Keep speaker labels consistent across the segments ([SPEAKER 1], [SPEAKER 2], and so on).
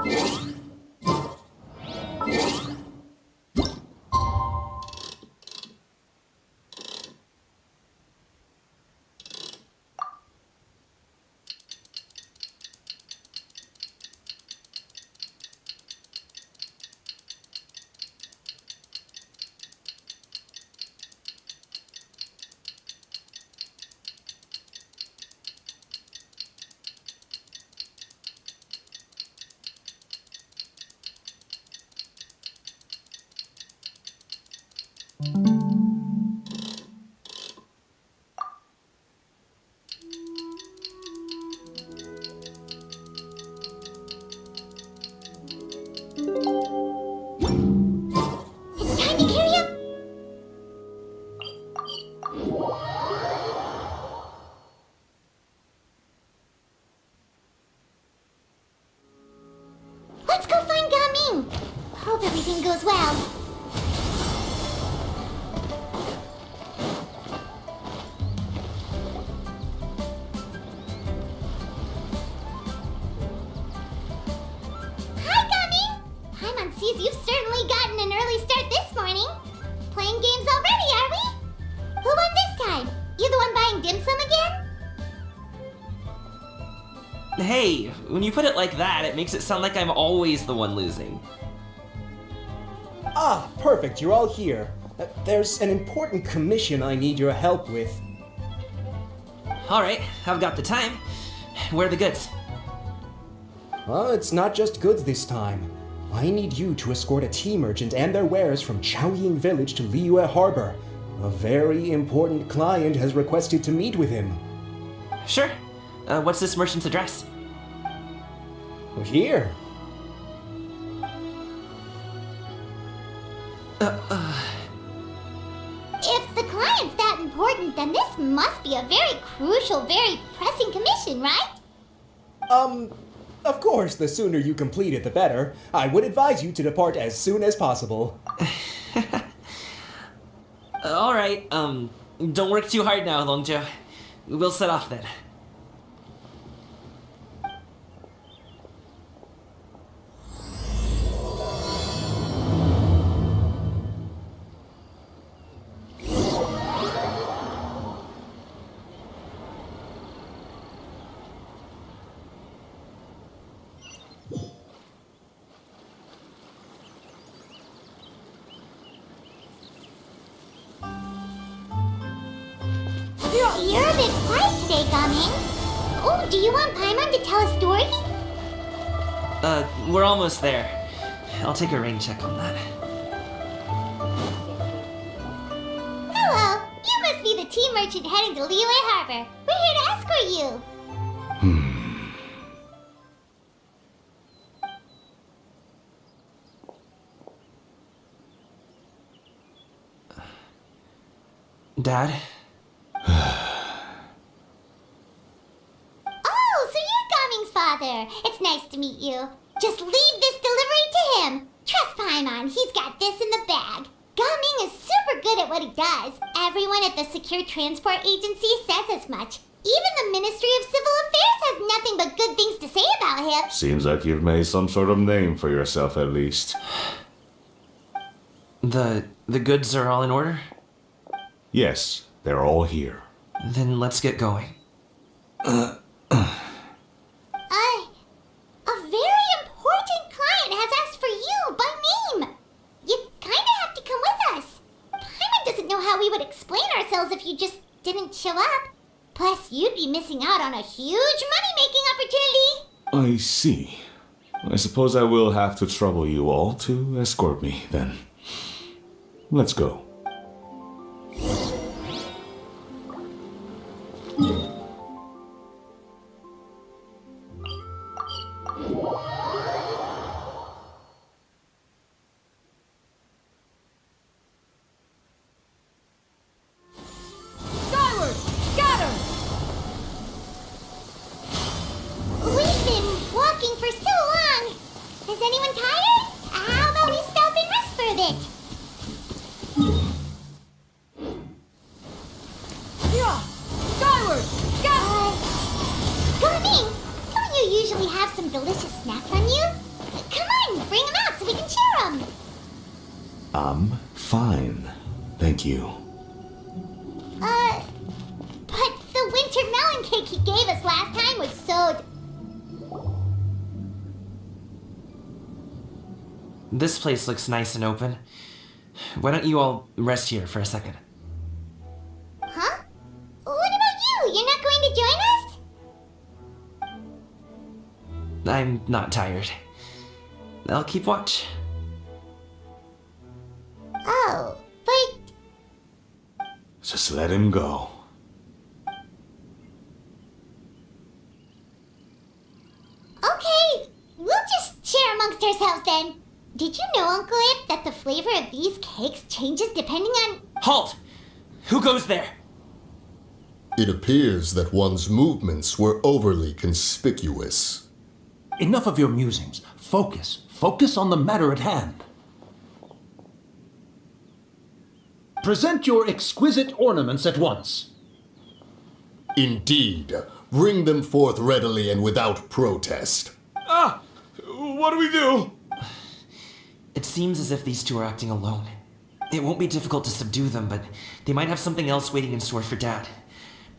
[SPEAKER 1] It's time to carry up. Let's go find Gaming. Hope everything goes well. Hi, Gaming. Paimon sees you've certainly gotten an early start this morning. Playing games already, are we? Who won this time? You the one buying dim sum again?
[SPEAKER 2] Hey, when you put it like that, it makes it sound like I'm always the one losing.
[SPEAKER 3] Ah, perfect, you're all here. There's an important commission I need your help with.
[SPEAKER 2] Alright, I've got the time. Where are the goods?
[SPEAKER 3] Well, it's not just goods this time. I need you to escort a tea merchant and their wares from Chaoying Village to Liyue Harbor. A very important client has requested to meet with him.
[SPEAKER 2] Sure. What's this merchant's address?
[SPEAKER 3] Here.
[SPEAKER 1] If the client's that important, then this must be a very crucial, very pressing commission, right?
[SPEAKER 3] Of course, the sooner you complete it, the better. I would advise you to depart as soon as possible.
[SPEAKER 2] Alright, don't work too hard now, Longjo. We'll set off then.
[SPEAKER 1] You're a bit quiet today, Gaming. Oh, do you want Paimon to tell a story?
[SPEAKER 2] We're almost there. I'll take a rain check on that.
[SPEAKER 1] Hello, you must be the tea merchant heading to Liyue Harbor. We're here to escort you.
[SPEAKER 2] Dad?
[SPEAKER 1] Oh, so you're Gaming's father. It's nice to meet you. Just leave this delivery to him. Trust Paimon, he's got this in the bag. Gaming is super good at what he does. Everyone at the Secure Transport Agency says as much. Even the Ministry of Civil Affairs has nothing but good things to say about him.
[SPEAKER 4] Seems like you've made some sort of name for yourself at least.
[SPEAKER 2] The goods are all in order?
[SPEAKER 4] Yes, they're all here.
[SPEAKER 2] Then let's get going.
[SPEAKER 1] A very important client has asked for you by name. You kinda have to come with us. Paimon doesn't know how we would explain ourselves if you just didn't show up. Plus, you'd be missing out on a huge money-making opportunity.
[SPEAKER 4] I see. I suppose I will have to trouble you all to escort me, then. Let's go.
[SPEAKER 5] Skyward! Scatter!
[SPEAKER 1] We've been walking for so long. Is anyone tired? How about we stop and rest for a bit?
[SPEAKER 5] Yeah! Skyward! Scatter!
[SPEAKER 1] Gaming, don't you usually have some delicious snacks on you?
[SPEAKER 4] I'm fine. Thank you.
[SPEAKER 1] But the winter melon cake he gave us last time was so...
[SPEAKER 2] This place looks nice and open. Why don't you all rest here for a second?
[SPEAKER 1] Huh? What about you? You're not going to join us?
[SPEAKER 2] I'm not tired. I'll keep watch.
[SPEAKER 1] Oh, but...
[SPEAKER 4] Just let him go.
[SPEAKER 1] Okay, we'll just share amongst ourselves then. Did you know, Uncle Ip, that the flavor of these cakes changes depending on...
[SPEAKER 2] Halt! Who goes there?
[SPEAKER 6] It appears that one's movements were overly conspicuous.
[SPEAKER 7] Enough of your musings. Focus. Focus on the matter at hand. Present your exquisite ornaments at once.
[SPEAKER 6] Indeed, bring them forth readily and without protest.
[SPEAKER 4] Ah! What do we do?
[SPEAKER 2] It seems as if these two are acting alone. It won't be difficult to subdue them, but they might have something else waiting in store for Dad.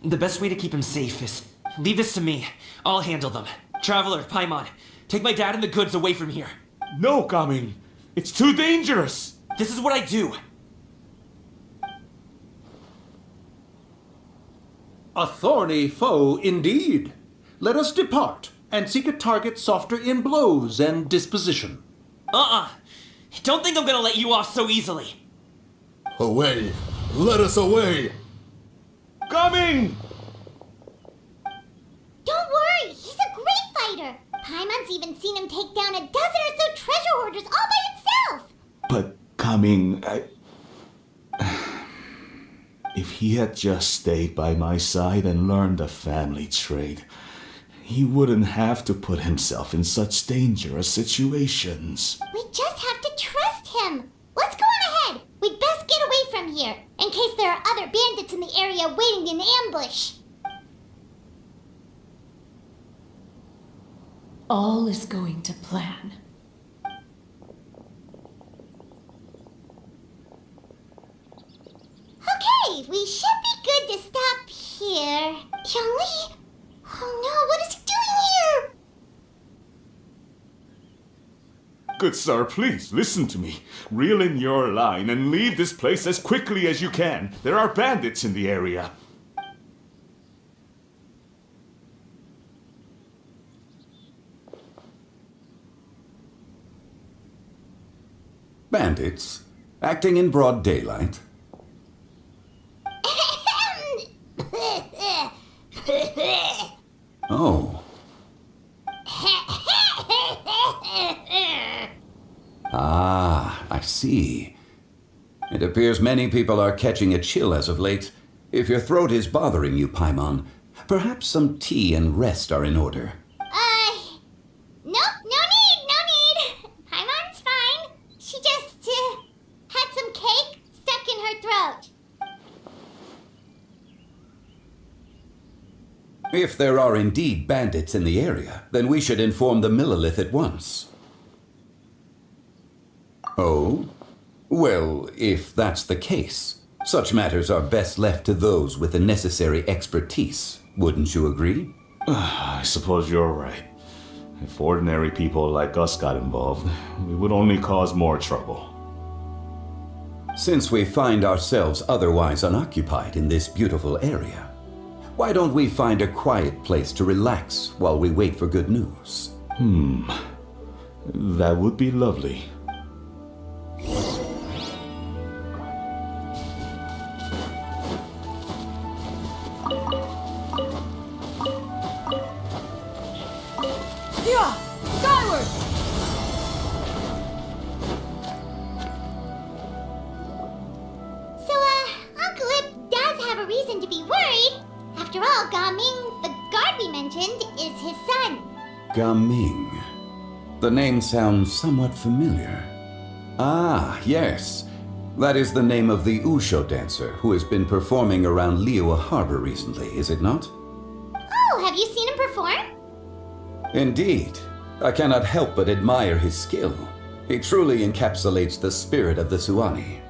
[SPEAKER 2] The best way to keep him safe is... Leave this to me. I'll handle them. Traveler, Paimon, take my dad and the goods away from here.
[SPEAKER 4] No, Gaming. It's too dangerous.
[SPEAKER 2] This is what I do.
[SPEAKER 7] A thorny foe indeed. Let us depart and seek a target softer in blows and disposition.
[SPEAKER 2] Don't think I'm gonna let you off so easily.
[SPEAKER 6] Away! Let us away!
[SPEAKER 4] Coming!
[SPEAKER 1] Don't worry, he's a great fighter. Paimon's even seen him take down a dozen or so treasure hoarders all by himself.
[SPEAKER 4] But Coming, if he had just stayed by my side and learned the family trade, he wouldn't have to put himself in such dangerous situations.
[SPEAKER 1] We just have to trust him. Let's go on ahead. We'd best get away from here, in case there are other bandits in the area waiting in ambush.
[SPEAKER 5] All is going to plan.
[SPEAKER 1] Okay, we should be good to stop here. Young-Lee? Oh no, what is he doing here?
[SPEAKER 4] Good sir, please listen to me. Reel in your line and leave this place as quickly as you can. There are bandits in the area.
[SPEAKER 8] Bandits? Acting in broad daylight? Oh. Ah, I see. It appears many people are catching a chill as of late. If your throat is bothering you, Paimon, perhaps some tea and rest are in order.
[SPEAKER 1] Nope, no need. Paimon's fine. She just, had some cake stuck in her throat.
[SPEAKER 8] If there are indeed bandits in the area, then we should inform the Millilith at once. Oh? Well, if that's the case, such matters are best left to those with the necessary expertise, wouldn't you agree?
[SPEAKER 4] I suppose you're right. If ordinary people like us got involved, we would only cause more trouble.
[SPEAKER 8] Since we find ourselves otherwise unoccupied in this beautiful area, why don't we find a quiet place to relax while we wait for good news?
[SPEAKER 4] That would be lovely.
[SPEAKER 5] Yeah! Skyward!
[SPEAKER 1] So, Uncle Ip does have a reason to be worried. After all, Gaming, the guard we mentioned, is his son.
[SPEAKER 8] Gaming. The name sounds somewhat familiar. Ah, yes. That is the name of the Usho dancer who has been performing around Liyue Harbor recently, is it not?
[SPEAKER 1] Oh, have you seen him perform?
[SPEAKER 8] Indeed. I cannot help but admire his skill. He truly encapsulates the spirit of the Suani.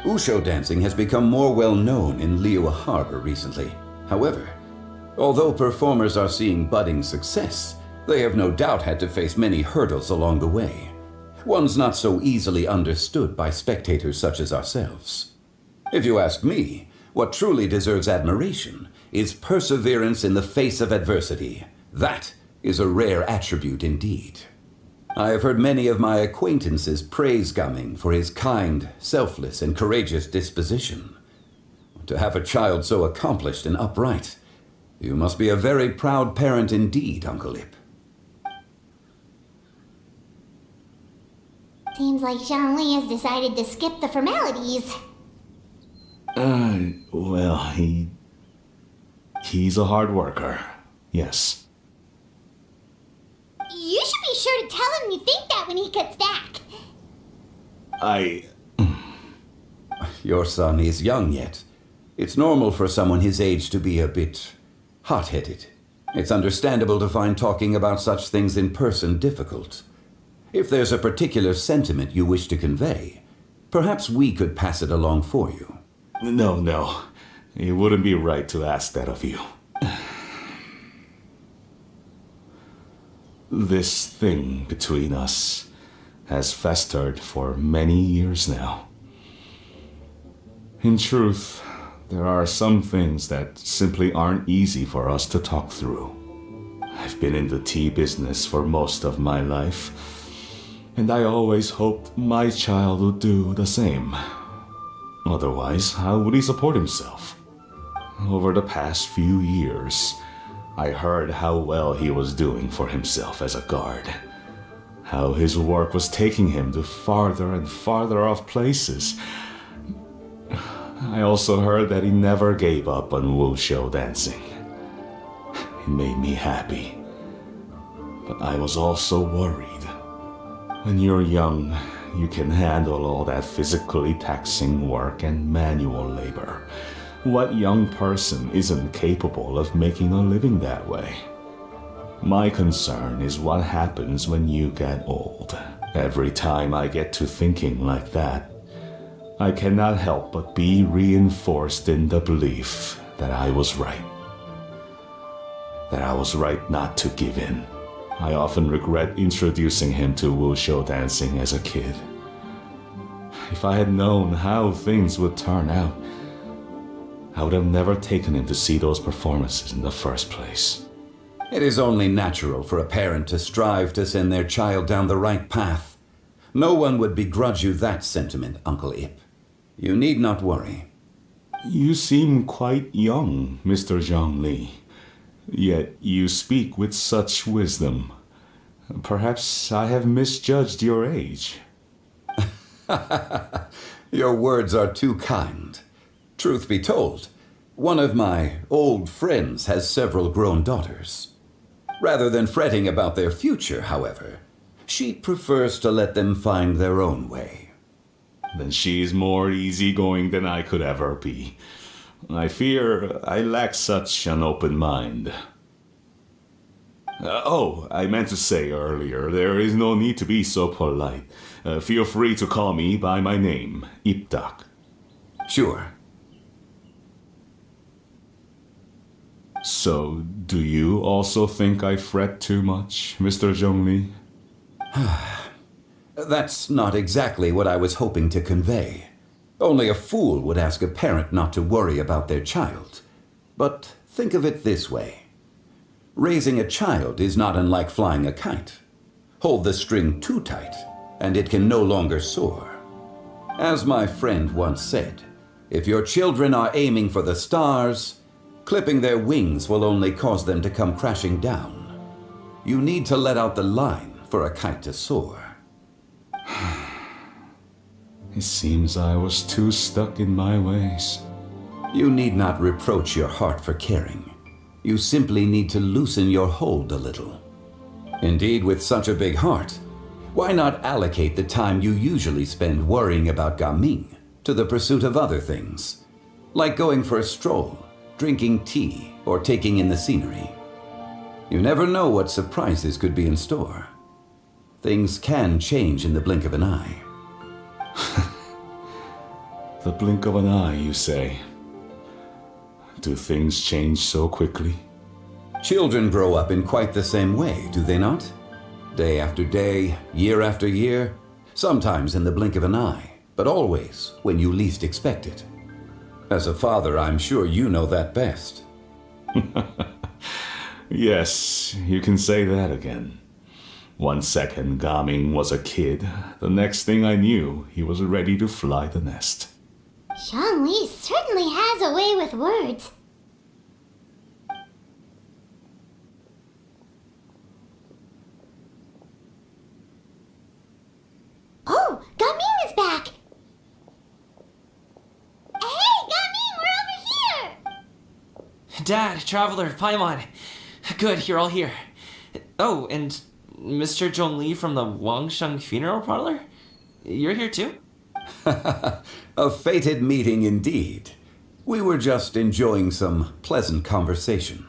[SPEAKER 8] Usho dancing has become more well known in Liyue Harbor recently. However, although performers are seeing budding success, they have no doubt had to face many hurdles along the way. Ones not so easily understood by spectators such as ourselves. If you ask me, what truly deserves admiration is perseverance in the face of adversity. That is a rare attribute indeed. I have heard many of my acquaintances praise Gaming for his kind, selfless, and courageous disposition. To have a child so accomplished and upright, you must be a very proud parent indeed, Uncle Ip.
[SPEAKER 1] Seems like Zhongli has decided to skip the formalities.
[SPEAKER 4] Well, he's a hard worker. Yes.
[SPEAKER 1] You should be sure to tell him you think that when he gets back.
[SPEAKER 8] Your son is young yet. It's normal for someone his age to be a bit hot-headed. It's understandable to find talking about such things in person difficult. If there's a particular sentiment you wish to convey, perhaps we could pass it along for you.
[SPEAKER 4] No. It wouldn't be right to ask that of you. This thing between us has festered for many years now. In truth, there are some things that simply aren't easy for us to talk through. I've been in the tea business for most of my life, and I always hoped my child would do the same. Otherwise, how would he support himself? Over the past few years, I heard how well he was doing for himself as a guard. How his work was taking him to farther and farther off places. I also heard that he never gave up on wushou dancing. It made me happy. But I was also worried. When you're young, you can handle all that physically taxing work and manual labor. What young person isn't capable of making a living that way? My concern is what happens when you get old. Every time I get to thinking like that, I cannot help but be reinforced in the belief that I was right. That I was right not to give in. I often regret introducing him to wushou dancing as a kid. If I had known how things would turn out, I would have never taken him to see those performances in the first place.
[SPEAKER 8] It is only natural for a parent to strive to send their child down the right path. No one would begrudge you that sentiment, Uncle Ip. You need not worry.
[SPEAKER 4] You seem quite young, Mr. Zhongli. Yet you speak with such wisdom. Perhaps I have misjudged your age.
[SPEAKER 8] Your words are too kind. Truth be told, one of my old friends has several grown daughters. Rather than fretting about their future, however, she prefers to let them find their own way.
[SPEAKER 4] Then she is more easygoing than I could ever be. I fear I lack such an open mind. I meant to say earlier, there is no need to be so polite. Feel free to call me by my name, Ipdak.
[SPEAKER 8] Sure.
[SPEAKER 4] So, do you also think I fret too much, Mr. Zhongli?
[SPEAKER 8] That's not exactly what I was hoping to convey. Only a fool would ask a parent not to worry about their child. But think of it this way. Raising a child is not unlike flying a kite. Hold the string too tight, and it can no longer soar. As my friend once said, if your children are aiming for the stars, clipping their wings will only cause them to come crashing down. You need to let out the line for a kite to soar.
[SPEAKER 4] It seems I was too stuck in my ways.
[SPEAKER 8] You need not reproach your heart for caring. You simply need to loosen your hold a little. Indeed, with such a big heart, why not allocate the time you usually spend worrying about Gaming to the pursuit of other things, like going for a stroll, drinking tea, or taking in the scenery? You never know what surprises could be in store. things can change in the blink of an eye.
[SPEAKER 4] The blink of an eye, you say? Do things change so quickly?
[SPEAKER 8] Children grow up in quite the same way, do they not? Day after day, year after year, sometimes in the blink of an eye, but always when you least expect it. As a father, I'm sure you know that best.
[SPEAKER 4] Yes, you can say that again. 1 second Gaming was a kid, the next thing I knew, he was ready to fly the nest.
[SPEAKER 1] Zhongli certainly has a way with words. Oh, Gaming is back! Hey, Gaming, we're over here!
[SPEAKER 2] Dad, Traveler, Paimon. Good, you're all here. Oh, and Mr. Zhongli from the Wangsheng Funeral Parlor? You're here too?
[SPEAKER 8] A fated meeting indeed. We were just enjoying some pleasant conversation.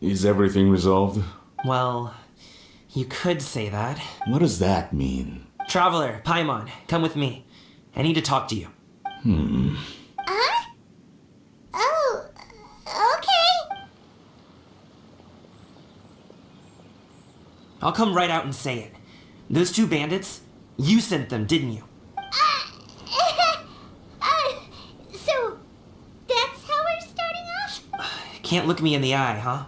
[SPEAKER 4] Is everything resolved?
[SPEAKER 2] Well, you could say that.
[SPEAKER 4] What does that mean?
[SPEAKER 2] Traveler, Paimon, come with me. I need to talk to you.
[SPEAKER 1] Huh? Oh, okay.
[SPEAKER 2] I'll come right out and say it. Those 2 bandits, you sent them, didn't you?
[SPEAKER 1] So, that's how we're starting off?
[SPEAKER 2] Can't look me in the eye, huh?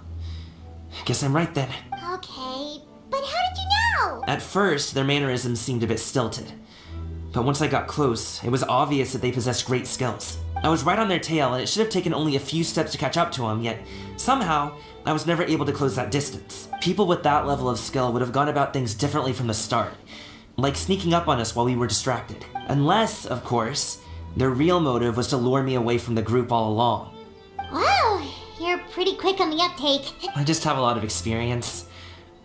[SPEAKER 2] Guess I'm right then.
[SPEAKER 1] Okay, but how did you know?
[SPEAKER 2] At first, their mannerisms seemed a bit stilted. But once I got close, it was obvious that they possessed great skills. I was right on their tail, and it should have taken only a few steps to catch up to them, yet somehow, I was never able to close that distance. People with that level of skill would have gone about things differently from the start, like sneaking up on us while we were distracted. Unless, of course, their real motive was to lure me away from the group all along.
[SPEAKER 1] Wow, you're pretty quick on the uptake.
[SPEAKER 2] I just have a lot of experience.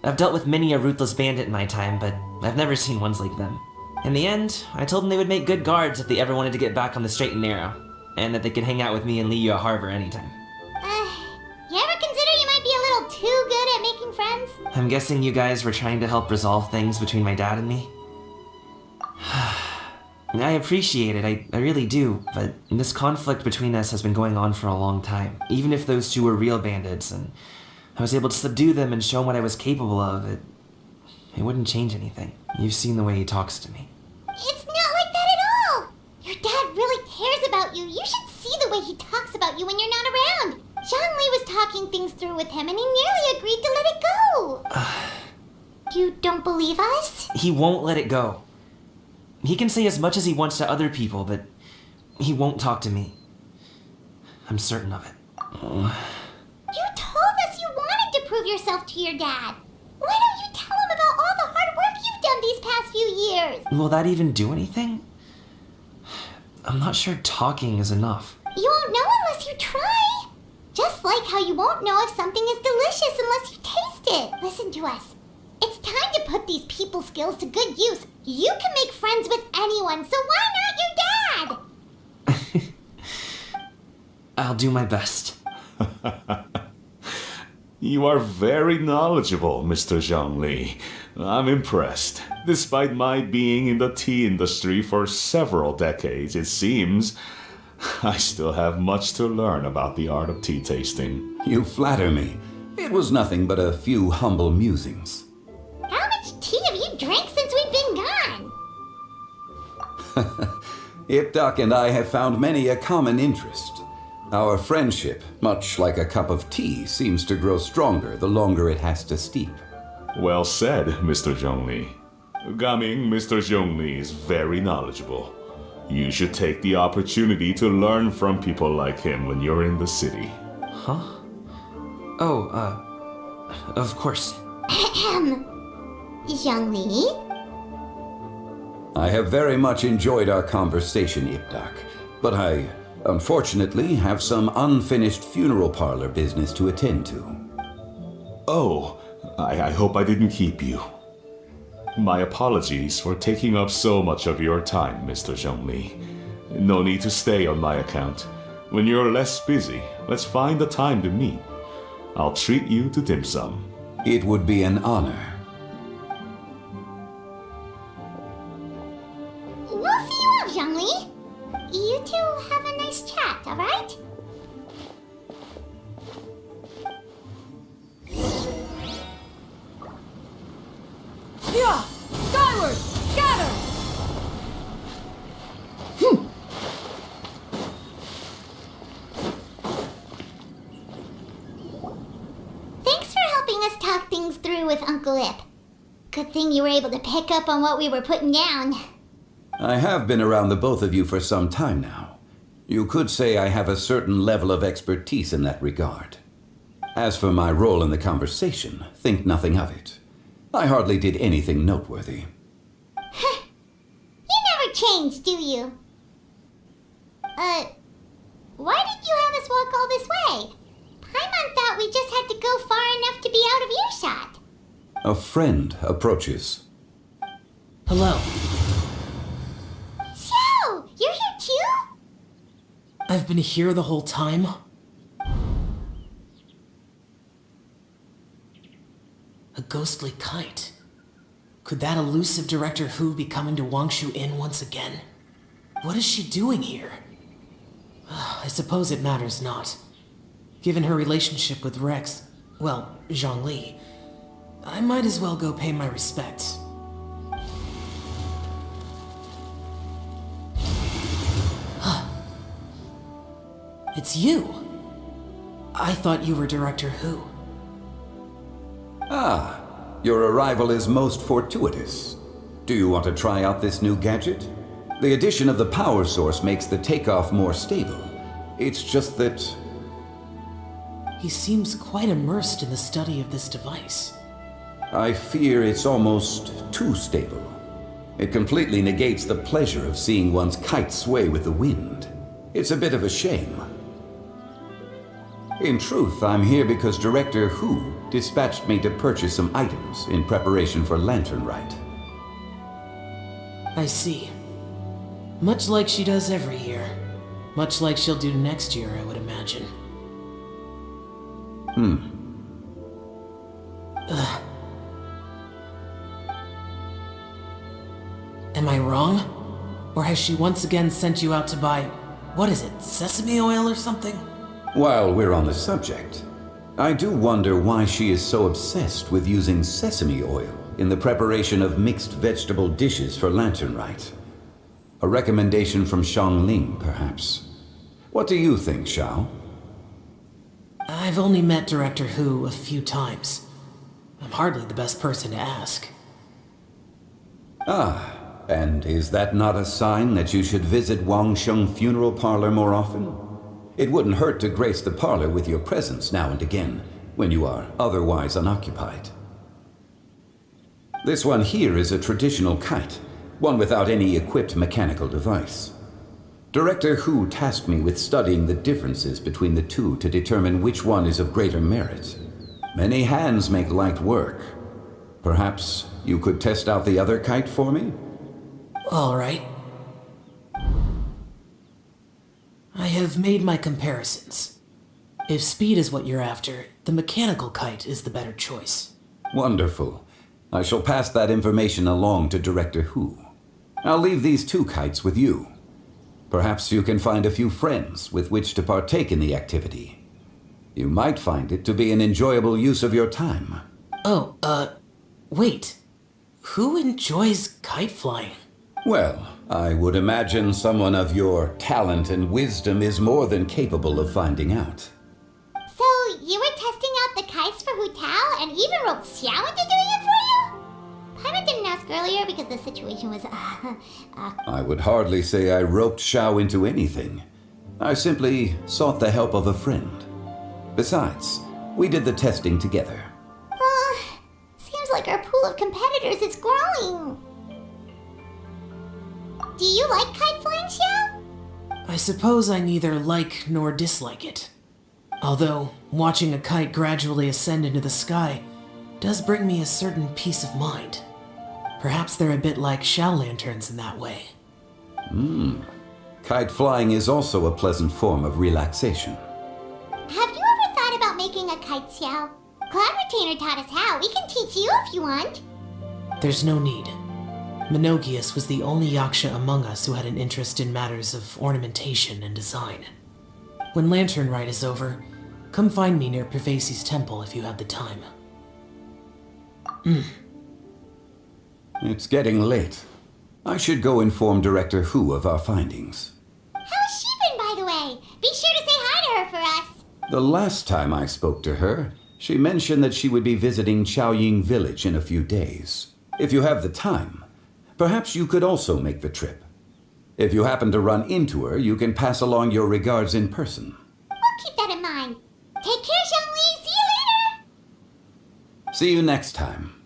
[SPEAKER 2] I've dealt with many a ruthless bandit in my time, but I've never seen ones like them. In the end, I told them they would make good guards if they ever wanted to get back on the straight and narrow, and that they could hang out with me in Liyue Harbor anytime.
[SPEAKER 1] You ever consider you might be a little too good at making friends?
[SPEAKER 2] I'm guessing you guys were trying to help resolve things between my dad and me? I appreciate it, I really do, but this conflict between us has been going on for a long time. Even if those 2 were real bandits, and I was able to subdue them and show them what I was capable of, it wouldn't change anything. You've seen the way he talks to me.
[SPEAKER 1] It's not like that at all! Your dad really cares about you. You should see the way he talks about you when you're not around. Zhongli was talking things through with him and he nearly agreed to let it go. You don't believe us?
[SPEAKER 2] He won't let it go. He can say as much as he wants to other people, but he won't talk to me. I'm certain of it.
[SPEAKER 1] You told us you wanted to prove yourself to your dad. Why don't you tell him about all the hard work you've done these past few years?
[SPEAKER 2] Will that even do anything? I'm not sure talking is enough.
[SPEAKER 1] You won't know unless you try. Just like how you won't know if something is delicious unless you taste it. Listen to us. It's time to put these people skills to good use. You can make friends with anyone, so why not your dad?
[SPEAKER 2] I'll do my best.
[SPEAKER 4] You are very knowledgeable, Mr. Zhongli. I'm impressed. Despite my being in the tea industry for several decades, it seems I still have much to learn about the art of tea tasting.
[SPEAKER 8] You flatter me. It was nothing but a few humble musings.
[SPEAKER 1] How much tea have you drank since we've been gone?
[SPEAKER 8] Ipdak and I have found many a common interest. Our friendship, much like a cup of tea, seems to grow stronger the longer it has to steep.
[SPEAKER 4] Well said, Mr. Zhongli. Gaming, Mr. Zhongli is very knowledgeable. You should take the opportunity to learn from people like him when you're in the city.
[SPEAKER 2] Huh? Oh, of course.
[SPEAKER 1] Zhongli?
[SPEAKER 8] I have very much enjoyed our conversation, Ipdak, but I, unfortunately, have some unfinished funeral parlor business to attend to.
[SPEAKER 4] Oh, I hope I didn't keep you. My apologies for taking up so much of your time, Mr. Zhongli. No need to stay on my account. When you're less busy, let's find a time to meet. I'll treat you to dim sum.
[SPEAKER 8] It would be an honor.
[SPEAKER 1] We'll see you off, Zhongli. You two have a nice chat, alright?
[SPEAKER 5] Yeah! Skyward! Scatter!
[SPEAKER 1] Thanks for helping us talk things through with Uncle Ip. Good thing you were able to pick up on what we were putting down.
[SPEAKER 8] I have been around the both of you for some time now. You could say I have a certain level of expertise in that regard. As for my role in the conversation, think nothing of it. I hardly did anything noteworthy.
[SPEAKER 1] You never change, do you? Why did you have us walk all this way? Paimon thought we just had to go far enough to be out of earshot.
[SPEAKER 8] A friend approaches.
[SPEAKER 2] Hello.
[SPEAKER 1] Xiao, you're here too?
[SPEAKER 2] I've been here the whole time? A ghostly kite. Could that elusive Director Hu be coming to Wangshu Inn once again? What is she doing here? I suppose it matters not. Given her relationship with Rex, well, Zhongli, I might as well go pay my respects. It's you! I thought you were Director Hu.
[SPEAKER 8] Ah, your arrival is most fortuitous. Do you want to try out this new gadget? The addition of the power source makes the takeoff more stable. It's just that...
[SPEAKER 2] He seems quite immersed in the study of this device.
[SPEAKER 8] I fear it's almost too stable. It completely negates the pleasure of seeing one's kite sway with the wind. It's a bit of a shame. In truth, I'm here because Director Hu dispatched me to purchase some items in preparation for Lantern Rite.
[SPEAKER 2] I see. Much like she does every year. Much like she'll do next year, I would imagine. Am I wrong? Or has she once again sent you out to buy, what is it, sesame oil or something?
[SPEAKER 8] While we're on the subject, I do wonder why she is so obsessed with using sesame oil in the preparation of mixed vegetable dishes for Lantern Rite. A recommendation from Xiangling, perhaps. What do you think, Xiao?
[SPEAKER 2] I've only met Director Hu a few times. I'm hardly the best person to ask.
[SPEAKER 8] Ah, and is that not a sign that you should visit Wangsheng Funeral Parlor more often? It wouldn't hurt to grace the parlor with your presence now and again, when you are otherwise unoccupied. This one here is a traditional kite, one without any equipped mechanical device. Director Hu tasked me with studying the differences between the two to determine which one is of greater merit. Many hands make light work. Perhaps you could test out the other kite for me?
[SPEAKER 2] All right. I have made my comparisons. If speed is what you're after, the mechanical kite is the better choice.
[SPEAKER 8] Wonderful. I shall pass that information along to Director Hu. I'll leave these two kites with you. Perhaps you can find a few friends with which to partake in the activity. You might find it to be an enjoyable use of your time.
[SPEAKER 2] Oh, wait. Who enjoys kite flying?
[SPEAKER 8] Well, I would imagine someone of your talent and wisdom is more than capable of finding out.
[SPEAKER 1] So, you were testing out the kites for Hu Tao and even roped Xiao into doing it for you? Paimon didn't ask earlier because the situation was,
[SPEAKER 8] I would hardly say I roped Xiao into anything. I simply sought the help of a friend. Besides, we did the testing together.
[SPEAKER 1] Seems like our pool of competitors is growing. Do you like kite flying, Xiao?
[SPEAKER 2] I suppose I neither like nor dislike it. Although, watching a kite gradually ascend into the sky does bring me a certain peace of mind. Perhaps they're a bit like Xiao lanterns in that way.
[SPEAKER 8] Kite flying is also a pleasant form of relaxation.
[SPEAKER 1] Have you ever thought about making a kite, Xiao? Cloud Retainer taught us how. We can teach you if you want.
[SPEAKER 9] There's no need. Menogius was the only Yaksha among us who had an interest in matters of ornamentation and design. When Lantern Rite is over, come find me near Pervasi's temple if you have the time.
[SPEAKER 8] It's getting late. I should go inform Director Hu of our findings.
[SPEAKER 1] How's she been, by the way? Be sure to say hi to her for us.
[SPEAKER 8] The last time I spoke to her, she mentioned that she would be visiting Chaoying Village in a few days. If you have the time, perhaps you could also make the trip. If you happen to run into her, you can pass along your regards in person.
[SPEAKER 1] We'll keep that in mind. Take care, Zhongli. See you later.
[SPEAKER 8] See you next time.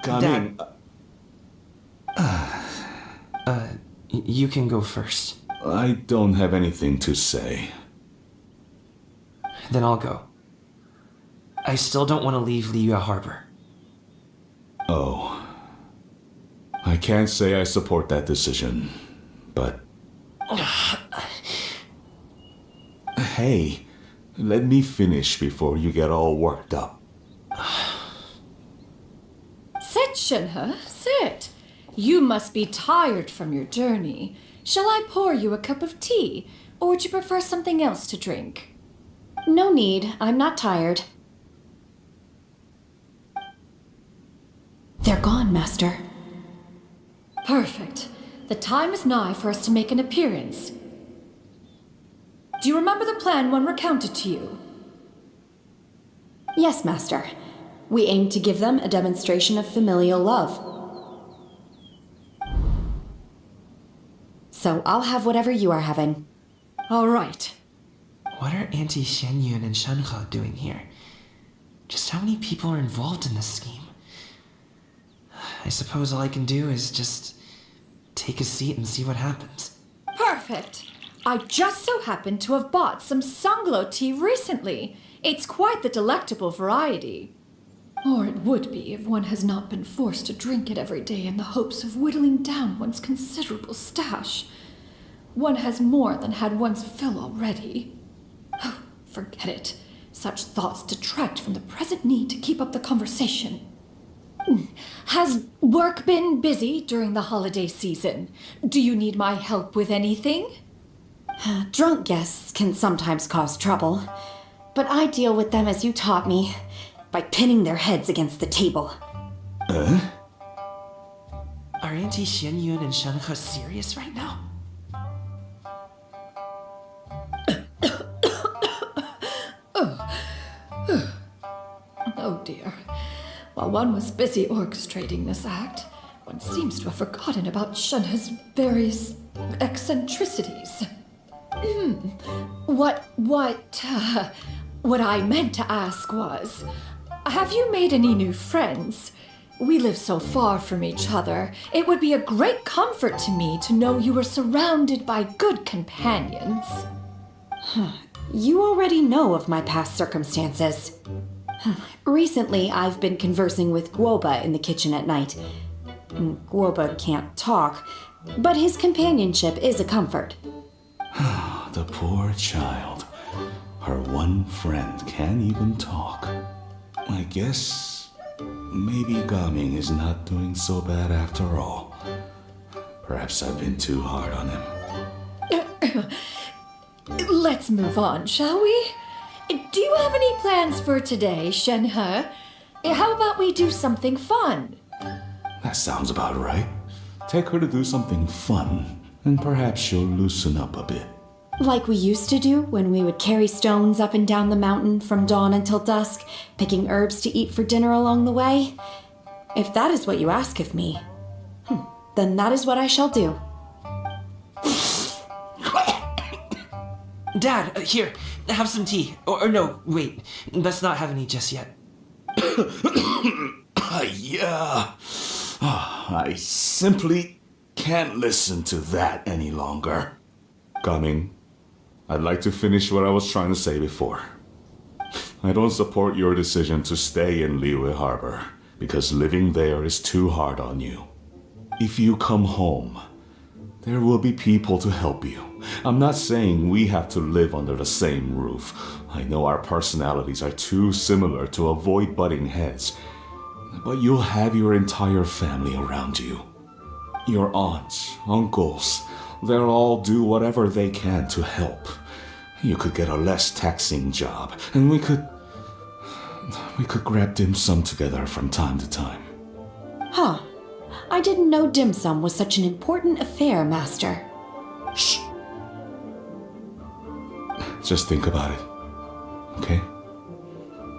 [SPEAKER 4] Gamin,
[SPEAKER 2] You can go first.
[SPEAKER 4] I don't have anything to say.
[SPEAKER 2] Then I'll go. I still don't want to leave Liyue Harbor.
[SPEAKER 4] Oh. I can't say I support that decision, but... Hey, let me finish before you get all worked up.
[SPEAKER 5] Sit, Shenhe, sit. You must be tired from your journey. Shall I pour you a cup of tea, or would you prefer something else to drink?
[SPEAKER 10] No need. I'm not tired. They're gone, Master.
[SPEAKER 5] Perfect. The time is nigh for us to make an appearance. Do you remember the plan one recounted to you?
[SPEAKER 10] Yes, Master. We aim to give them a demonstration of familial love. So I'll have whatever you are having.
[SPEAKER 5] All right.
[SPEAKER 2] What are Auntie Xianyun and Shenhe doing here? Just how many people are involved in this scheme? I suppose all I can do is just take a seat and see what happens.
[SPEAKER 5] Perfect. I just so happen to have bought some Sunglow tea recently. It's quite the delectable variety. Or it would be if one has not been forced to drink it every day in the hopes of whittling down one's considerable stash. One has more than had one's fill already. Forget it. Such thoughts detract from the present need to keep up the conversation. Has work been busy during the holiday season? Do you need my help with anything?
[SPEAKER 10] Drunk guests can sometimes cause trouble, but I deal with them as you taught me, by pinning their heads against the table.
[SPEAKER 2] Are Auntie Xianyun and Shenhe serious right now?
[SPEAKER 5] Oh dear. While one was busy orchestrating this act, one seems to have forgotten about Shenhe's various eccentricities. What I meant to ask was, have you made any new friends? We live so far from each other. It would be a great comfort to me to know you were surrounded by good companions.
[SPEAKER 10] You already know of my past circumstances. Recently, I've been conversing with Guoba in the kitchen at night. Guoba can't talk, but his companionship is a comfort.
[SPEAKER 4] The poor child. Her one friend can't even talk. I guess maybe Gaming is not doing so bad after all. Perhaps I've been too hard on him.
[SPEAKER 5] Let's move on, shall we? Do you have any plans for today, Shenhe? How about we do something fun?
[SPEAKER 4] That sounds about right. Take her to do something fun, and perhaps she'll loosen up a bit.
[SPEAKER 10] Like we used to do when we would carry stones up and down the mountain from dawn until dusk, picking herbs to eat for dinner along the way. If that is what you ask of me, then that is what I shall do.
[SPEAKER 2] Dad, here, have some tea. Or no, wait, let's not have any just yet.
[SPEAKER 4] Yeah. I simply can't listen to that any longer. Coming. I'd like to finish what I was trying to say before. I don't support your decision to stay in Liyue Harbor, because living there is too hard on you. If you come home, there will be people to help you. I'm not saying we have to live under the same roof. I know our personalities are too similar to avoid butting heads. But you'll have your entire family around you. Your aunts, uncles, they'll all do whatever they can to help. You could get a less taxing job, and we could grab dim sum together from time to time.
[SPEAKER 10] Huh. I didn't know dim sum was such an important affair, Master.
[SPEAKER 4] Shh. Just think about it, okay?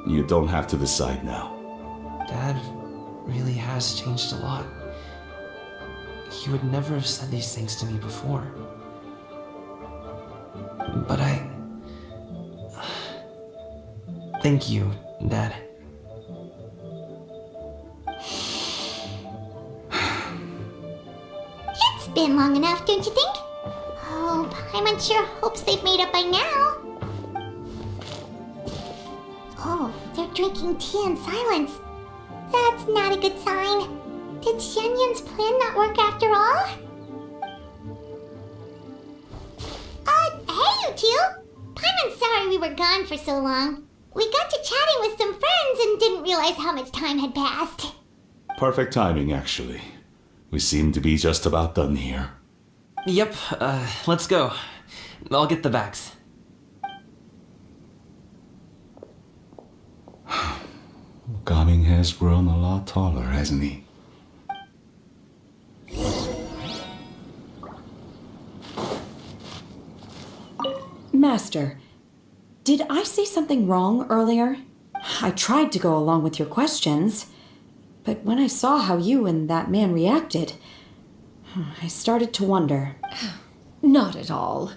[SPEAKER 4] You don't have to decide now.
[SPEAKER 2] Dad really has changed a lot. He would never have said these things to me before. But thank you, Dad.
[SPEAKER 1] It's been long enough, don't you think? Oh, Paimon sure hopes they've made up by now. Oh, they're drinking tea in silence. That's not a good sign. Did Xianyun's plan not work after all? Hey, you two! Paimon's sorry we were gone for so long. We got to chatting with some friends and didn't realize how much time had passed.
[SPEAKER 4] Perfect timing, actually. We seem to be just about done here.
[SPEAKER 2] Yep, let's go. I'll get the bags.
[SPEAKER 4] Gaming has grown a lot taller, hasn't he?
[SPEAKER 10] Master, did I say something wrong earlier? I tried to go along with your questions, but when I saw how you and that man reacted, I started to wonder.
[SPEAKER 5] Not at all.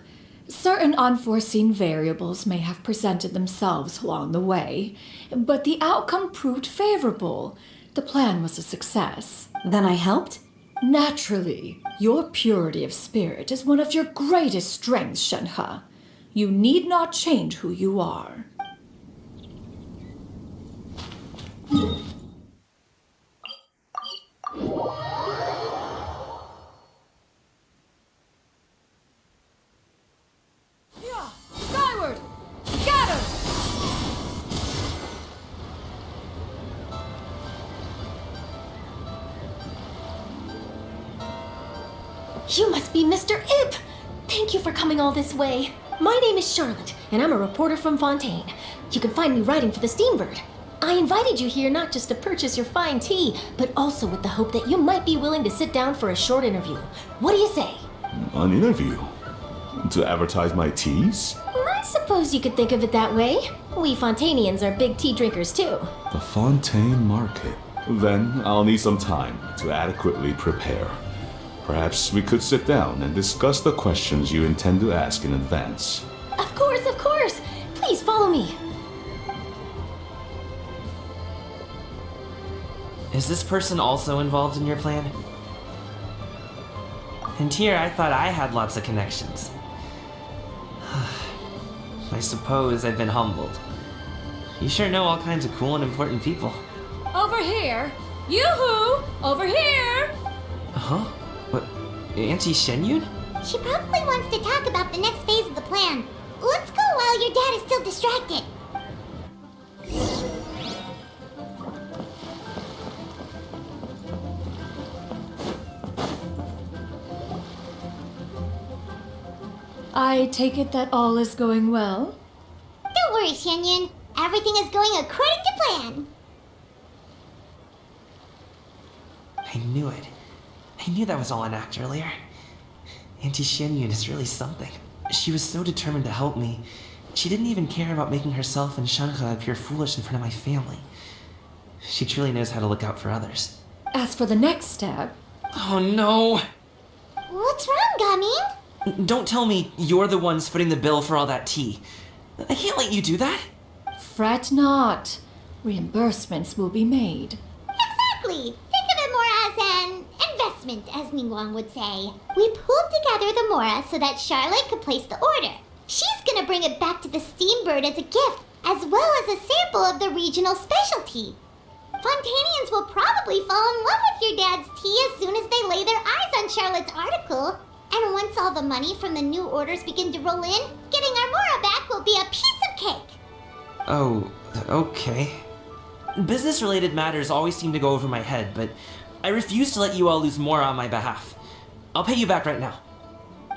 [SPEAKER 5] Certain unforeseen variables may have presented themselves along the way, but the outcome proved favorable. The plan was a success.
[SPEAKER 10] Then I helped?
[SPEAKER 5] Naturally, your purity of spirit is one of your greatest strengths, Shenhe. You need not change who you are. Skyward! Scatter!
[SPEAKER 11] You must be Mr. Ip! Thank you for coming all this way. My name is Charlotte, and I'm a reporter from Fontaine. You can find me writing for the Steambird. I invited you here not just to purchase your fine tea, but also with the hope that you might be willing to sit down for a short interview. What do you say?
[SPEAKER 4] An interview? To advertise my teas?
[SPEAKER 11] I suppose you could think of it that way. We Fontainians are big tea drinkers too.
[SPEAKER 4] The Fontaine Market. Then I'll need some time to adequately prepare. Perhaps we could sit down and discuss the questions you intend to ask in advance.
[SPEAKER 11] Of course, of course! Please follow me.
[SPEAKER 2] Is this person also involved in your plan? And here I thought I had lots of connections. I suppose I've been humbled. You sure know all kinds of cool and important people.
[SPEAKER 5] Over here! Yoo-hoo! Over here!
[SPEAKER 2] Huh? What? Auntie Shenyun?
[SPEAKER 1] She probably wants to talk about the next phase of the plan. Let's go while your dad is still distracted.
[SPEAKER 5] I take it that all is going well?
[SPEAKER 1] Don't worry, Shenyun. Everything is going according to plan.
[SPEAKER 2] I knew it. I knew that was all an act earlier. Auntie Shenyun is really something. She was so determined to help me. She didn't even care about making herself and Shenhe appear foolish in front of my family. She truly knows how to look out for others.
[SPEAKER 5] As for the next step...
[SPEAKER 2] Oh no!
[SPEAKER 1] What's wrong, Gaming?
[SPEAKER 2] Don't tell me you're the ones footing the bill for all that tea. I can't let you do that.
[SPEAKER 5] Fret not. Reimbursements will be made.
[SPEAKER 1] Exactly. Think of it more as an investment, as Ningguang would say. We pooled together the Mora so that Charlotte could place the order. She's gonna bring it back to the Steambird as a gift, as well as a sample of the regional specialty. Fontanians will probably fall in love with your dad's tea as soon as they lay their eyes on Charlotte's article. And once all the money from the new orders begin to roll in, getting our Mora back will be a piece of cake.
[SPEAKER 2] Oh, okay. Business-related matters always seem to go over my head, but I refuse to let you all lose more on my behalf. I'll pay you back right now.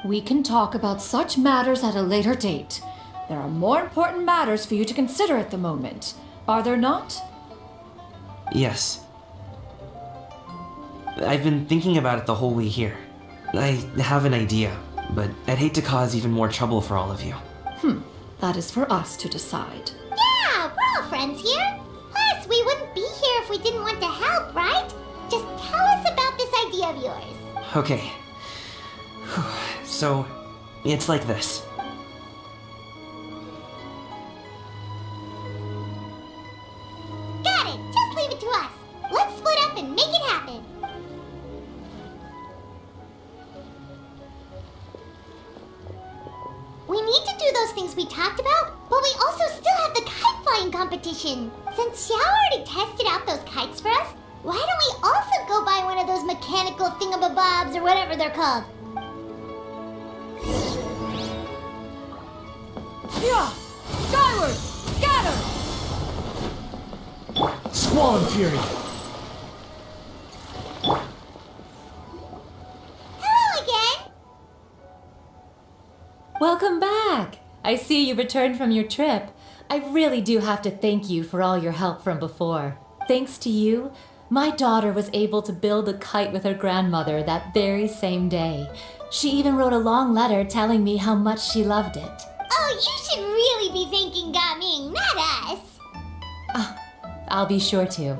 [SPEAKER 5] We can talk about such matters at a later date. There are more important matters for you to consider at the moment, are there not?
[SPEAKER 2] Yes. I've been thinking about it the whole way here. I have an idea, but I'd hate to cause even more trouble for all of you.
[SPEAKER 5] That is for us to decide.
[SPEAKER 1] Yeah, we're all friends here. Plus, we wouldn't be here if we didn't want to help, right? Just tell us about this idea of yours.
[SPEAKER 2] Okay. So, it's like this.
[SPEAKER 1] Got it. Just leave it to us. Let's split up and make it happen. We need to do those things we talked about, but we also still have the kite flying competition. Since Xiao already tested out those kites for us, why don't we also go buy one of those mechanical thingamabobs or whatever they're called?
[SPEAKER 5] Yeah! Skyward! Scatter!
[SPEAKER 3] Squall Fury!
[SPEAKER 1] Hello again!
[SPEAKER 12] Welcome back! I see you returned from your trip. I really do have to thank you for all your help from before. Thanks to you, my daughter was able to build a kite with her grandmother that very same day. She even wrote a long letter telling me how much she loved it.
[SPEAKER 1] Oh, you should really be thanking Gaming, not us.
[SPEAKER 12] I'll be sure to.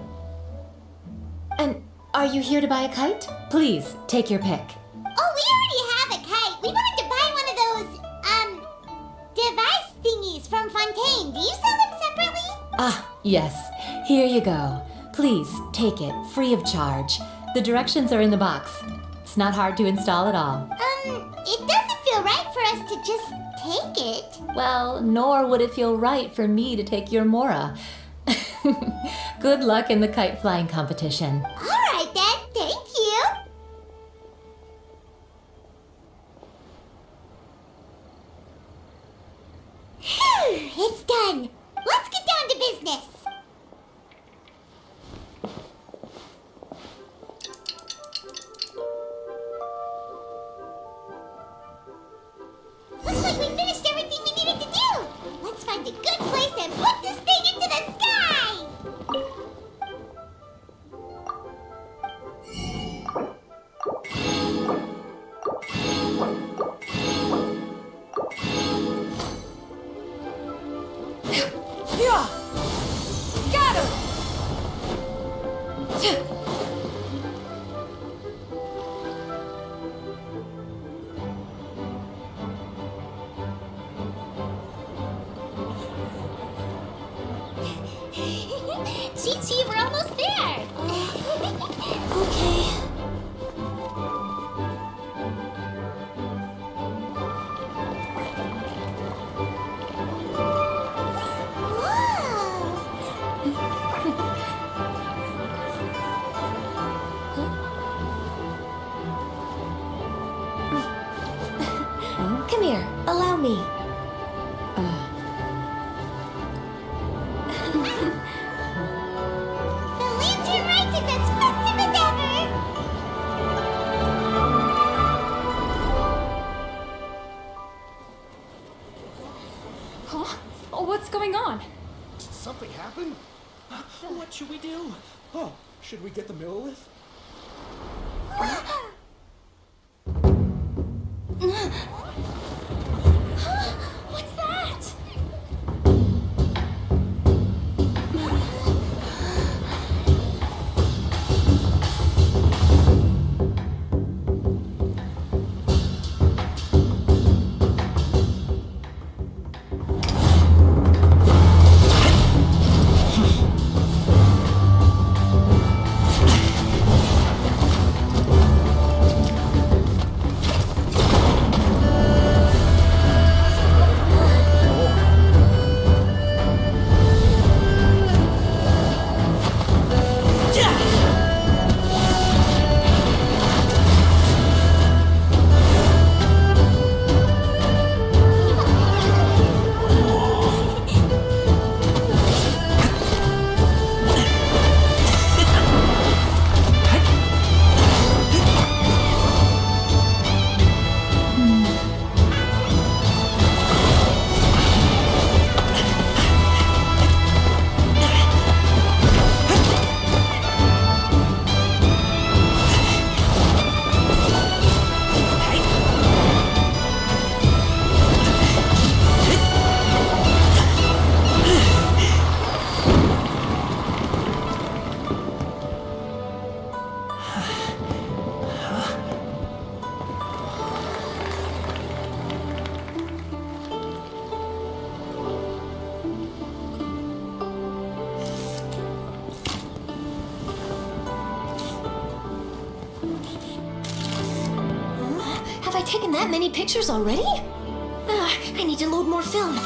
[SPEAKER 12] And are you here to buy a kite? Please, take your pick.
[SPEAKER 1] Oh, we already have a kite. We wanted to buy one of those, device thingies from Fontaine. Do you sell them separately?
[SPEAKER 12] Yes. Here you go. Please, take it, free of charge. The directions are in the box. It's not hard to install at all.
[SPEAKER 1] It doesn't feel right for us to just take it.
[SPEAKER 12] Well, nor would it feel right for me to take your Mora. Good luck in the kite flying competition.
[SPEAKER 1] All right, then. Thank you. Phew, it's done. Let's get down to business. Looks like we finished everything we needed to do. Let's find a good place and put this thing into the sky.
[SPEAKER 5] Yeah! Scatter!
[SPEAKER 1] Chi-Chi, we're almost there. Okay.
[SPEAKER 11] Come here, allow me.
[SPEAKER 1] The lantern rite is as festive as ever.
[SPEAKER 5] Huh? Oh, what's going on?
[SPEAKER 3] Did something happen? What should we do? Oh, should we get the Millilith?
[SPEAKER 1] What's that?
[SPEAKER 11] Have I taken that many pictures already? I need to load more film.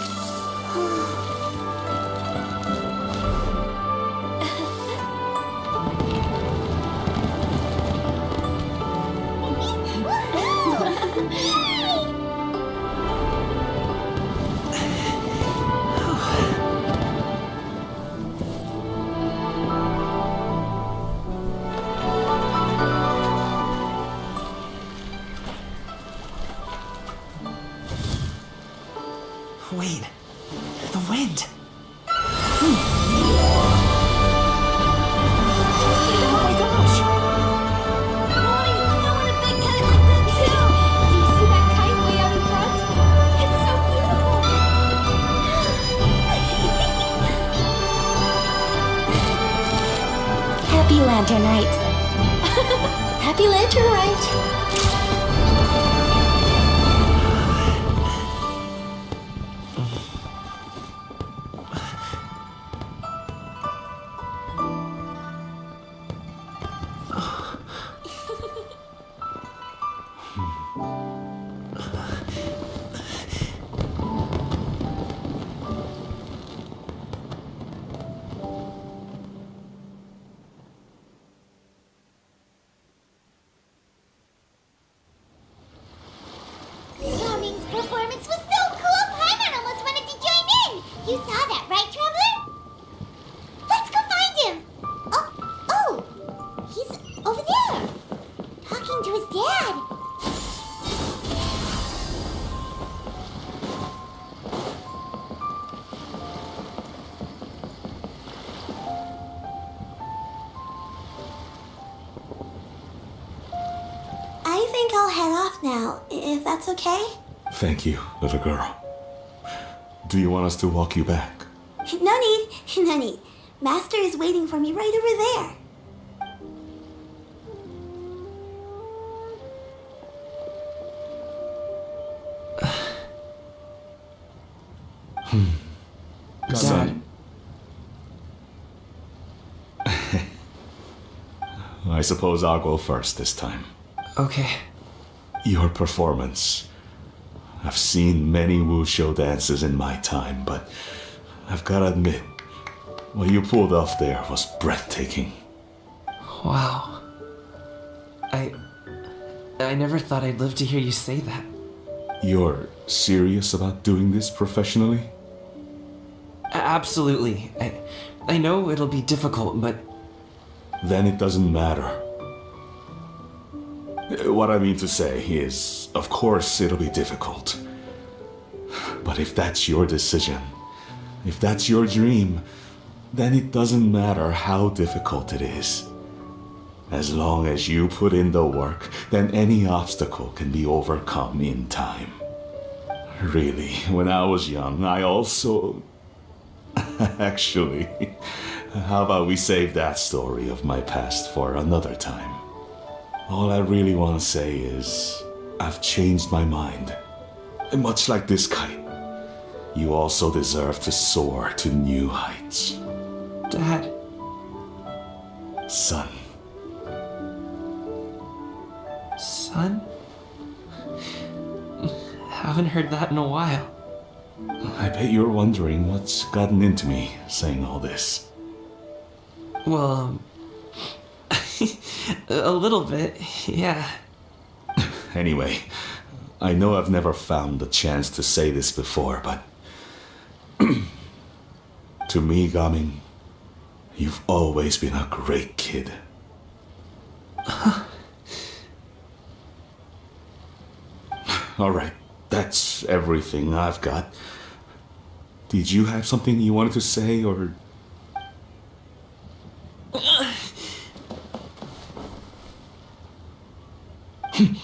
[SPEAKER 2] Wait, the wind.
[SPEAKER 11] Oh
[SPEAKER 2] my gosh!
[SPEAKER 11] Mommy, I want a big kite like that too! Do you see that kite way out in front? It's so beautiful!
[SPEAKER 10] Happy Lantern Night.
[SPEAKER 11] Happy Lantern Rite!
[SPEAKER 1] Gumming's performance was so cool, Paimon almost wanted to join in. You saw that, right, Traveler? Let's go find him. Oh, he's over there, talking to his dad. I think I'll head off now, if that's okay.
[SPEAKER 4] Thank you, little girl. Do you want us to walk you back?
[SPEAKER 1] No need, no need. Master is waiting for me right over there.
[SPEAKER 2] Dad.
[SPEAKER 4] I suppose I'll go first this time.
[SPEAKER 2] Okay.
[SPEAKER 4] Your performance. I've seen many wushou dances in my time, but I've gotta admit, what you pulled off there was breathtaking.
[SPEAKER 2] Wow. I never thought I'd live to hear you say that.
[SPEAKER 4] You're serious about doing this professionally?
[SPEAKER 2] Absolutely. I know it'll be difficult, but...
[SPEAKER 4] Then it doesn't matter. What I mean to say is, of course it'll be difficult. But if that's your decision, if that's your dream, then it doesn't matter how difficult it is. As long as you put in the work, then any obstacle can be overcome in time. Really, when I was young, I also... Actually, how about we save that story of my past for another time? All I really want to say is, I've changed my mind. And much like this kite, you also deserve to soar to new heights.
[SPEAKER 2] Dad.
[SPEAKER 4] Son.
[SPEAKER 2] Son? Haven't heard that in a while.
[SPEAKER 4] I bet you're wondering what's gotten into me saying all this.
[SPEAKER 2] Well, a little bit, yeah.
[SPEAKER 4] Anyway, I know I've never found the chance to say this before, but... to me, Gaming, you've always been a great kid. Alright, that's everything I've got. Did you have something you wanted to say, or...
[SPEAKER 1] Seeing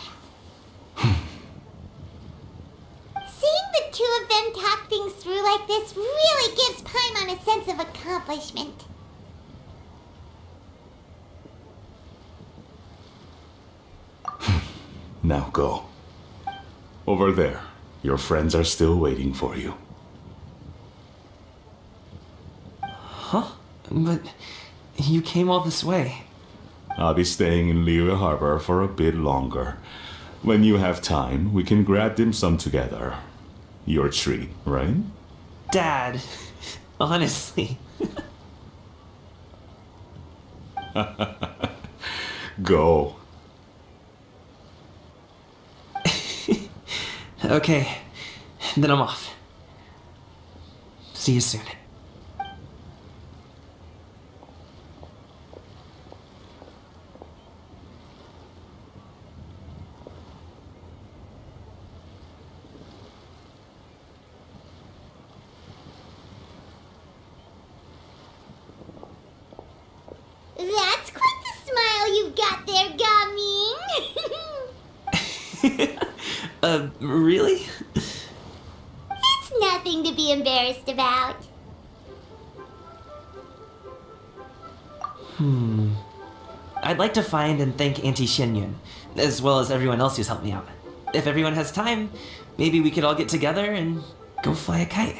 [SPEAKER 1] the two of them talk things through like this really gives Paimon a sense of accomplishment.
[SPEAKER 4] Now go. Over there. Your friends are still waiting for you.
[SPEAKER 2] Huh? But you came all this way.
[SPEAKER 4] I'll be staying in Liyue Harbor for a bit longer. When you have time, we can grab dim sum together. Your treat, right?
[SPEAKER 2] Dad, honestly.
[SPEAKER 4] Go.
[SPEAKER 2] Okay, then I'm off. See you soon.
[SPEAKER 1] That's quite the smile you've got there, Gumming.
[SPEAKER 2] Really?
[SPEAKER 1] It's nothing to be embarrassed about.
[SPEAKER 2] I'd like to find and thank Auntie Xianyun, as well as everyone else who's helped me out. If everyone has time, maybe we could all get together and go fly a kite.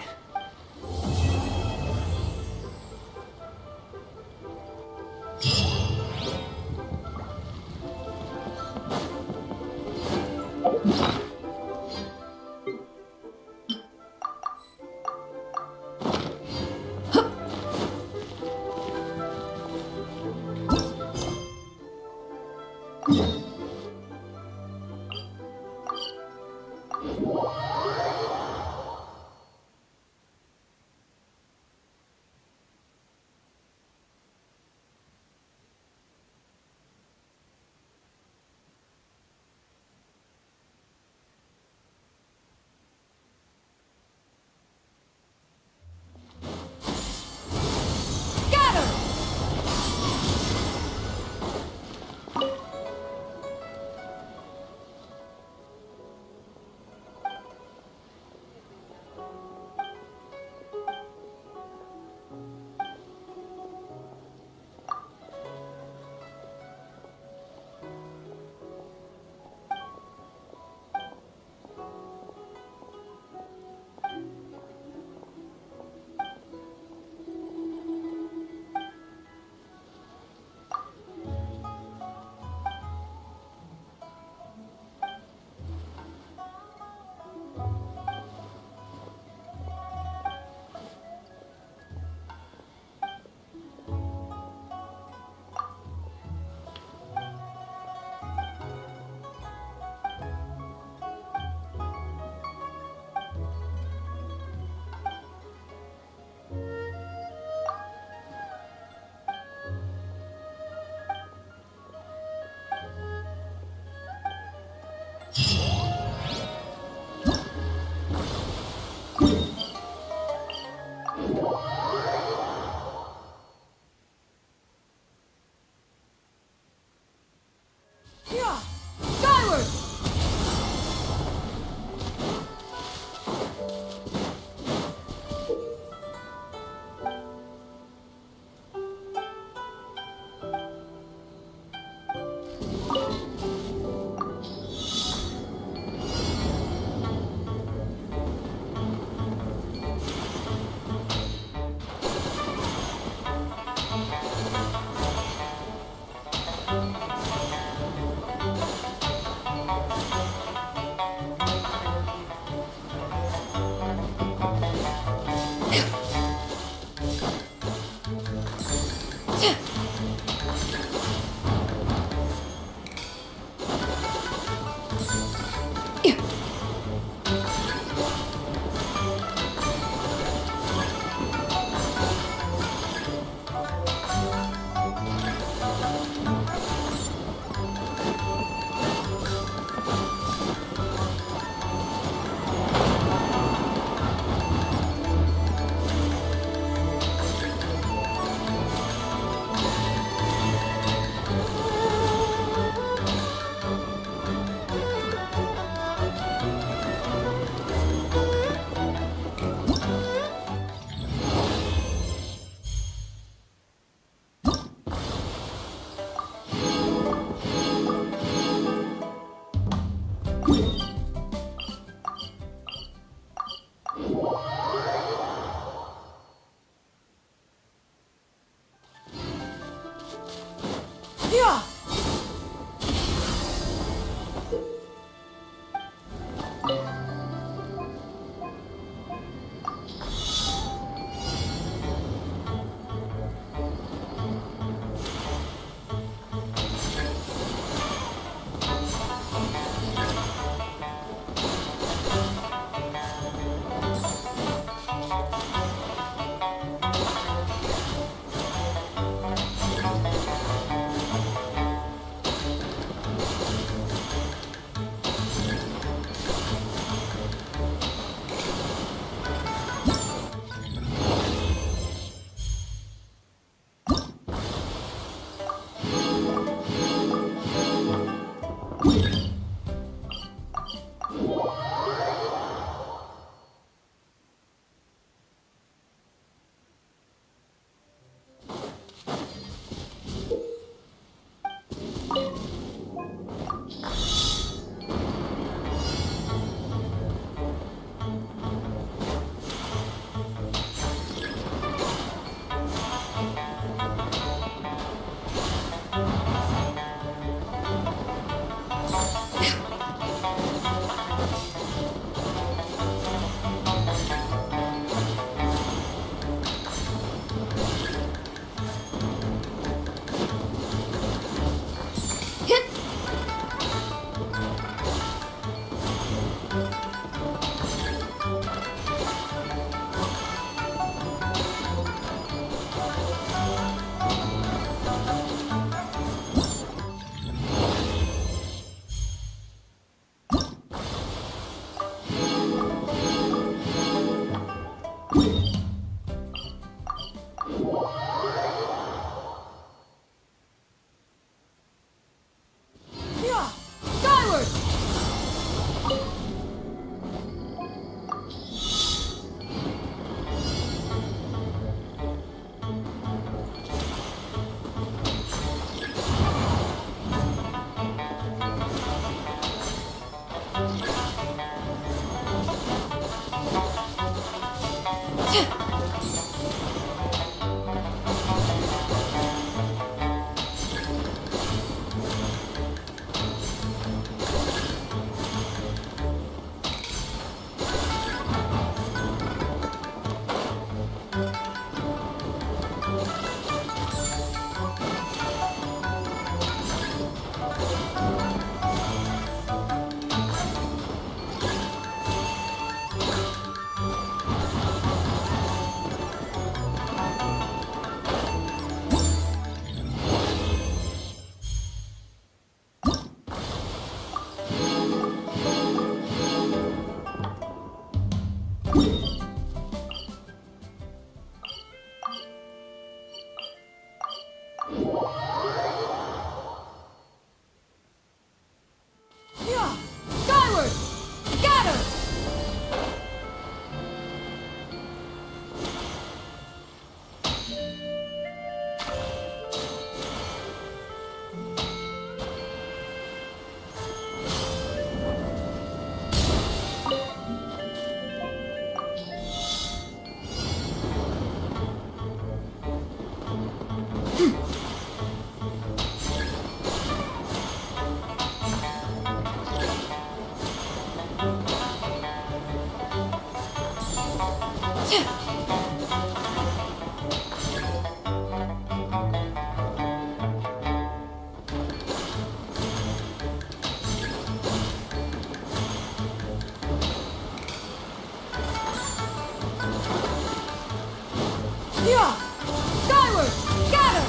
[SPEAKER 5] Yeah! Skyward! Yeah! Skyward! Scatter! Yeah! Skyward! Scatter!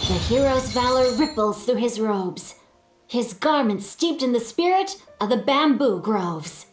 [SPEAKER 1] The hero's valor ripples through his robes, his garments steeped in the spirit of the bamboo groves.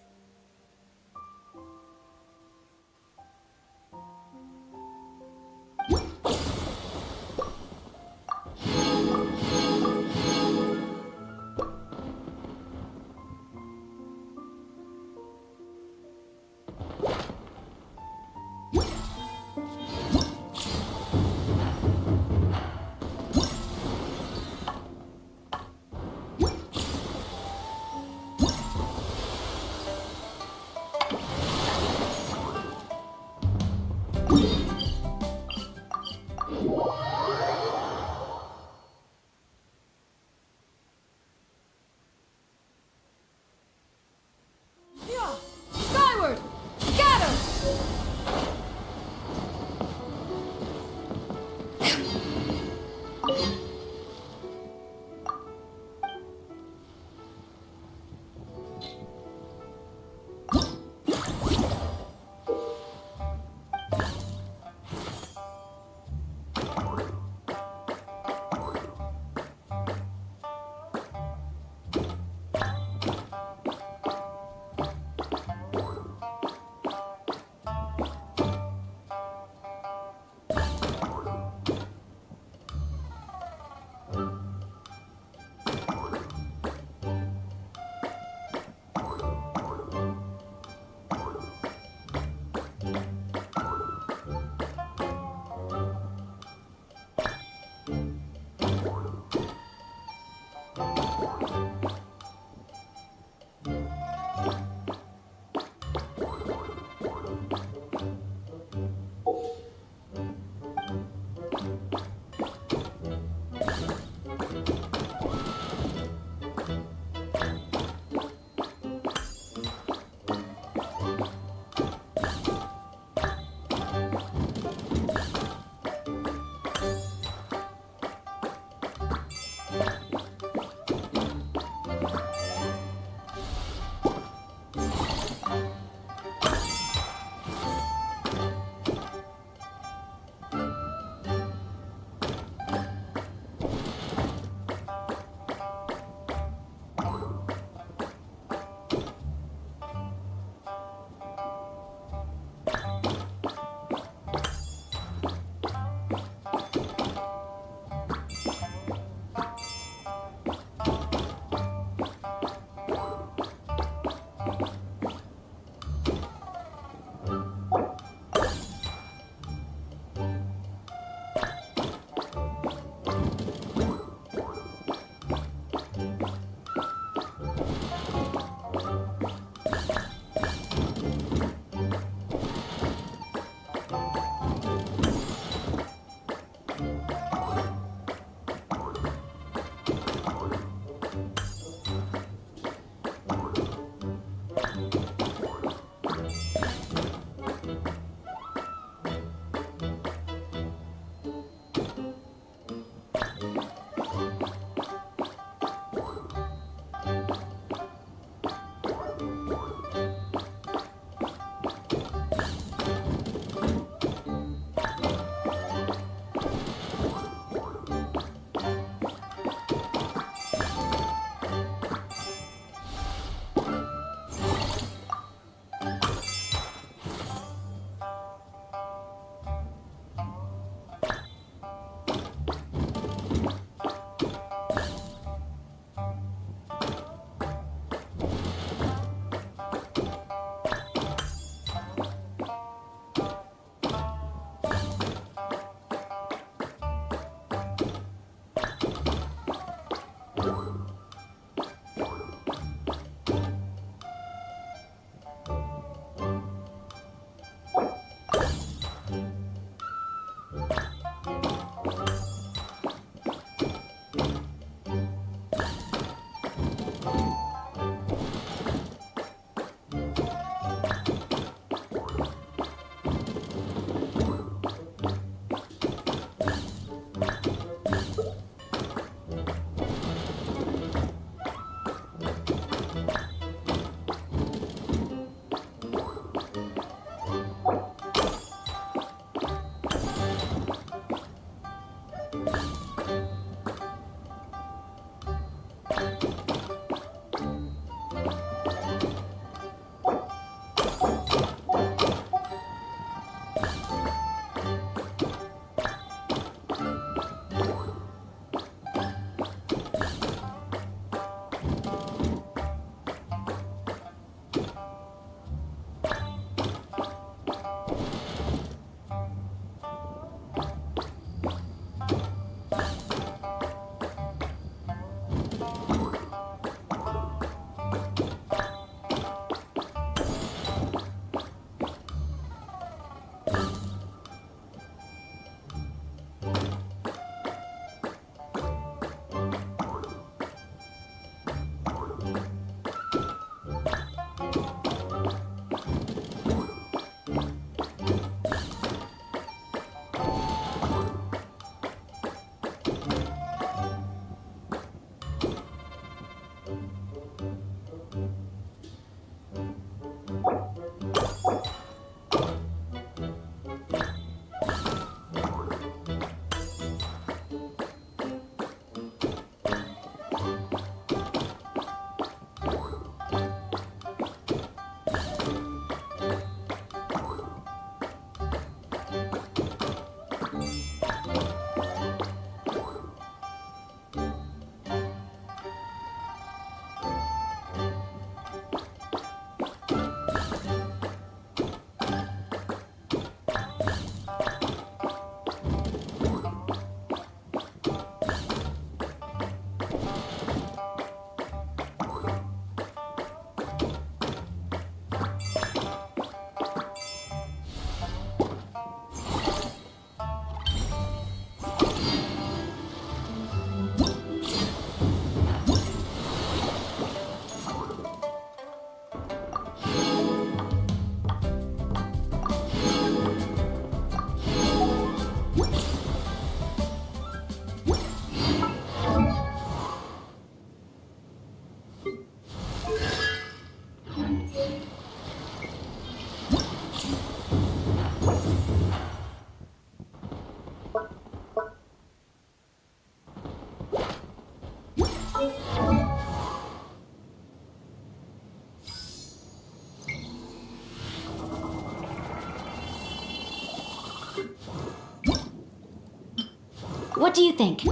[SPEAKER 10] What do you think?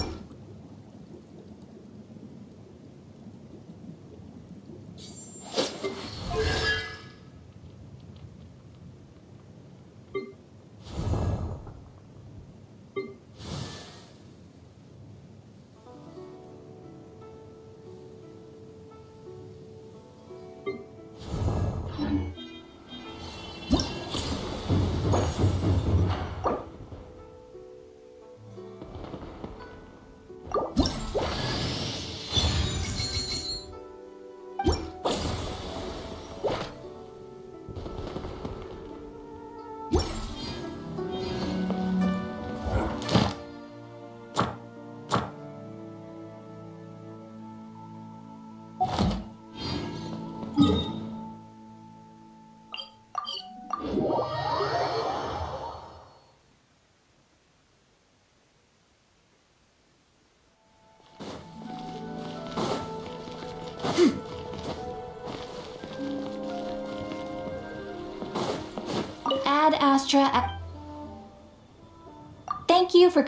[SPEAKER 10] Ad Astra. Thank you for.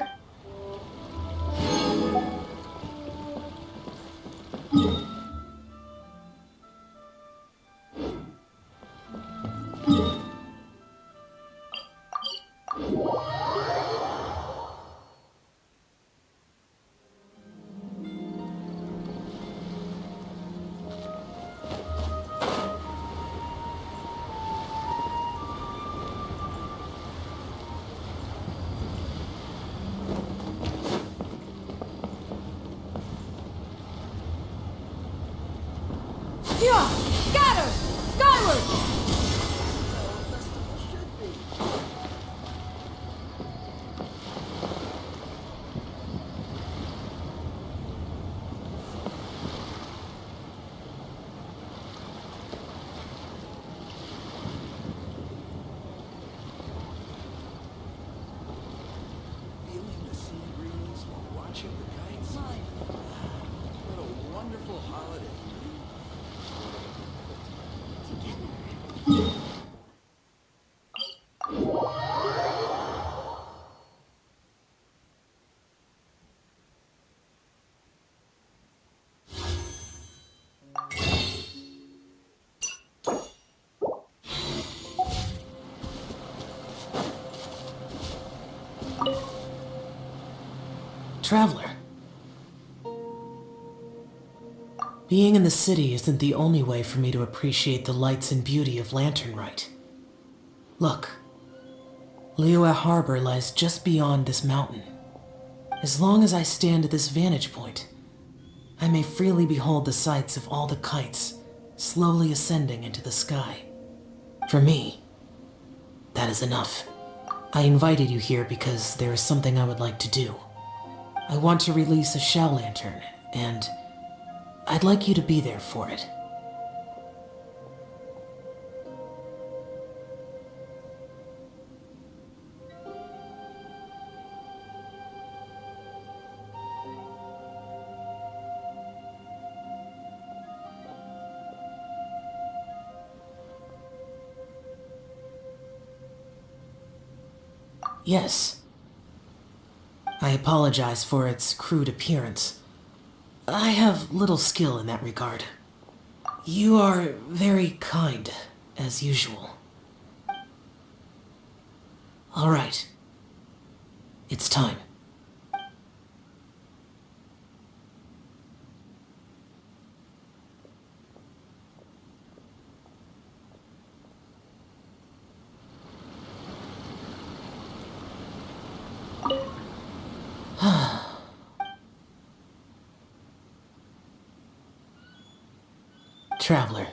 [SPEAKER 5] Scatter! Skyward!
[SPEAKER 13] Feeling the sea breeze while watching the kites. What a wonderful holiday.
[SPEAKER 9] Traveler. Being in the city isn't the only way for me to appreciate the lights and beauty of Lanternrite. Look, Liyue Harbor lies just beyond this mountain. As long as I stand at this vantage point, I may freely behold the sights of all the kites slowly ascending into the sky. For me, that is enough. I invited you here because there is something I would like to do. I want to release a shell lantern, and I'd like you to be there for it. Yes. I apologize for its crude appearance. I have little skill in that regard. You are very kind, as usual. All right. It's time. Traveler.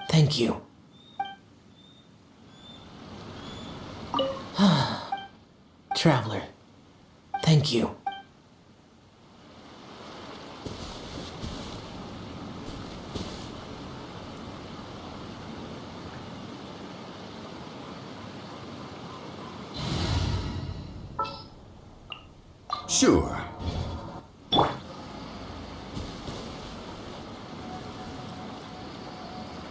[SPEAKER 9] Thank you. Traveler. Thank you.
[SPEAKER 8] Sure.